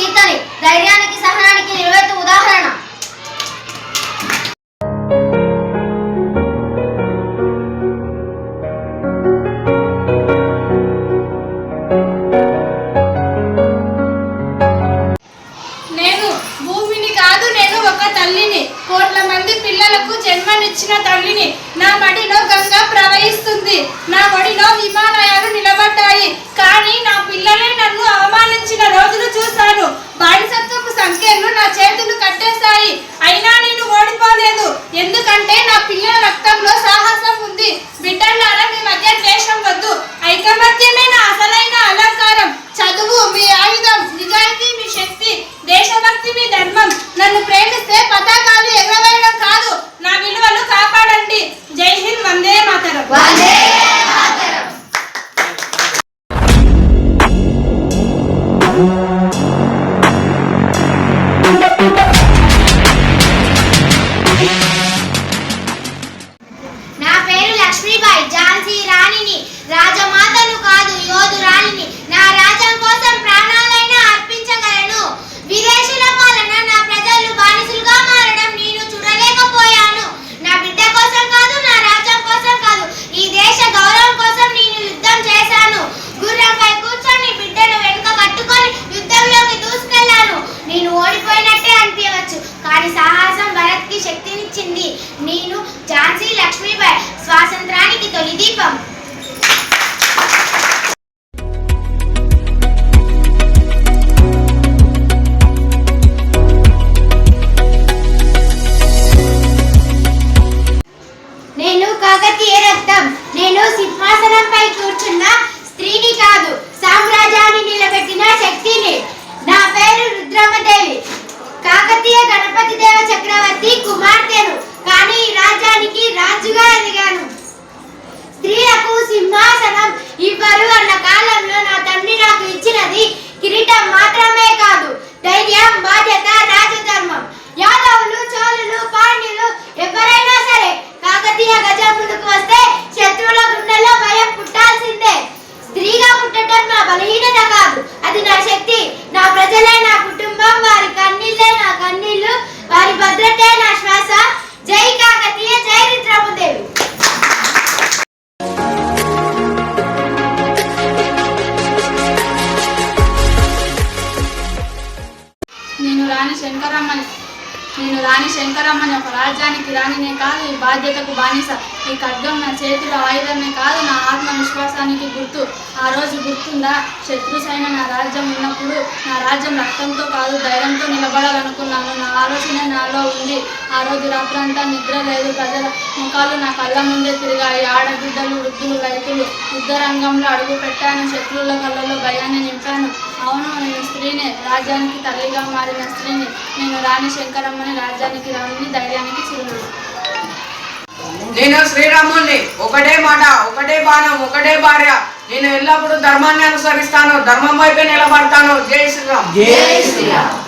సీతని, ధైర్యానికి సహనానికి నిలువెత్తు ఉదాహరణ. నేను భూమిని కాదు, నేను ఒక తల్లిని. కోట్ల మంది పిల్లలకు జన్మనిచ్చిన తల్లిని. నా మడిలో గంగ ప్రవహిస్తుంది, నా ఒడిలో హిమాలయాలు నిలబడ్డాయి. కానీ నా పిల్లలే నన్ను అవమానించిన రోజులు చూశాను. బానిసత్వపు సంఖ్యలు నా చేతులు కట్టేశాయి. అయినా నేను ఓడిపోలేదు, ఎందుకంటే నా పిల్లల రక్తంలో సాహసం ఉంది. బిడ్డలారా, మీ మధ్య ద్వేషం వద్దు, ఐకమత్యమే నా అసలైన అలంకారం. చదువు మీ ఆయుధం, నిజాయితీ మీ శక్తి, దేశభక్తి మీ ధర్మం. నన్ను ప్రేమిస్తే పతాకాలు ఎగరవేయడం కాదు, నా విలువలు కాపాడండి. జై హింద్, వందే మాతరం. నా పేరు లక్ష్మీబాయి, ఝాన్సీ రాణిని, రాజమాతను కాదు యోధురాలిని. నా రాజ్యం కోసం ప్రాణాలైనా అర్పించగలను. విదేశీల పాలన నా ప్రజలు బానిసలుగా మారడం నేను చూడలేకపోయాను. నా బిడ్డ కోసం కాదు, నా రాజ్యం కోసం కాదు, ఈ దేశ గౌరవం కోసం నేను యుద్ధం చేశాను. గుర్రంపై కూర్చొని బిడ్డను వెనుక కట్టుకొని యుద్ధంలోకి దూసుకెళ్లాను. నేను ఓడిపోయినట్టే అనిపించవచ్చు, కానీ సాహసం భరత్కి శక్తినిచ్చింది. నేను ఝాన్సీ లక్ష్మీబాయి, స్వాతంత్రానికి తొలి దీపం. నేను కాకతీయ రక్తం. నేను సింహాసనంపై కూర్చున్న స్త్రీని కాదు, సామ్రాజ్యాన్ని నిలబెట్టిన శక్తిని. నా పేరు రుద్రమదేవి, కాకతీయ గణపతి దేవ చక్రవర్తి కుమార్తెను. కానీ ఈ రాజ్యానికి రాజుగా ఎదిగాను. స్త్రీలకు సింహాసనం ఇవ్వరు అన్న కాలంలో నా తండ్రి నాకు ఇచ్చినది కిరీటం మాత్రమే కాదు, ధైర్యం, బాధ్యత, రాజధర్మం. యాదవులు, చోళులు, పాండ్యులు ఎవరైనా సరే కాకతీయ గజం ముందుకు వస్తే శత్రువుల గుండెల్లో భయం పుట్టాల్సిందే. స్త్రీగా పుట్టడం నా బలహీనత కాదు, అది నా శక్తి. నా ప్రజలే నా కుటుంబం, వారి కన్నీళ్ళే నా కన్నీళ్లు, వారి భద్రతే నా శ్వాస. జై కాకతీయ, జై రుద్రమదేవి. నేను రాణి శంకరమ్మని, ఒక రాజ్యానికి రాణినే కాదు, ఈ బాధ్యతకు బానిస. ఈ ఖడ్గం నా చేతిలో ఆయుధమే కాదు, నా ఆత్మవిశ్వాసానికి గుర్తు. ఆ రోజు గుర్తుందా? శత్రు సైన్య నా రాజ్యం ఉన్నప్పుడు నా రాజ్యం రక్తంతో కాదు, ధైర్యంతో నిలబడాలనుకున్నాను. నా ఆలోచన నాలో ఉంది. ఆ రోజు రాత్రంతా నిద్ర లేదు. ప్రజల ముఖాలు నా కళ్ళ ముందే తిరిగాయి. ఆడబిడ్డలు, వృద్ధులు, రైతులు. యుద్ధరంగంలో అడుగు పెట్టాను. శత్రువుల కళ్ళలో భయాన్ని నింపాను. అవును, నేను స్త్రీనే, రాజ్యానికి తల్లిగా మారిన స్త్రీని. నేను రాణి శంకరమ్మని, రాజ్యానికి రాణిని, ధైర్యానికి చిరునామా. నేను శ్రీరాముని, ఒకటే మాట, ఒకటే బాణం, ఒకటే భార్య. నేను ఎల్లప్పుడూ ధర్మాన్ని అనుసరిస్తాను, ధర్మం వైపే నిలబడతాను. జై శ్రీరామ్. జై శ్రీరామ్.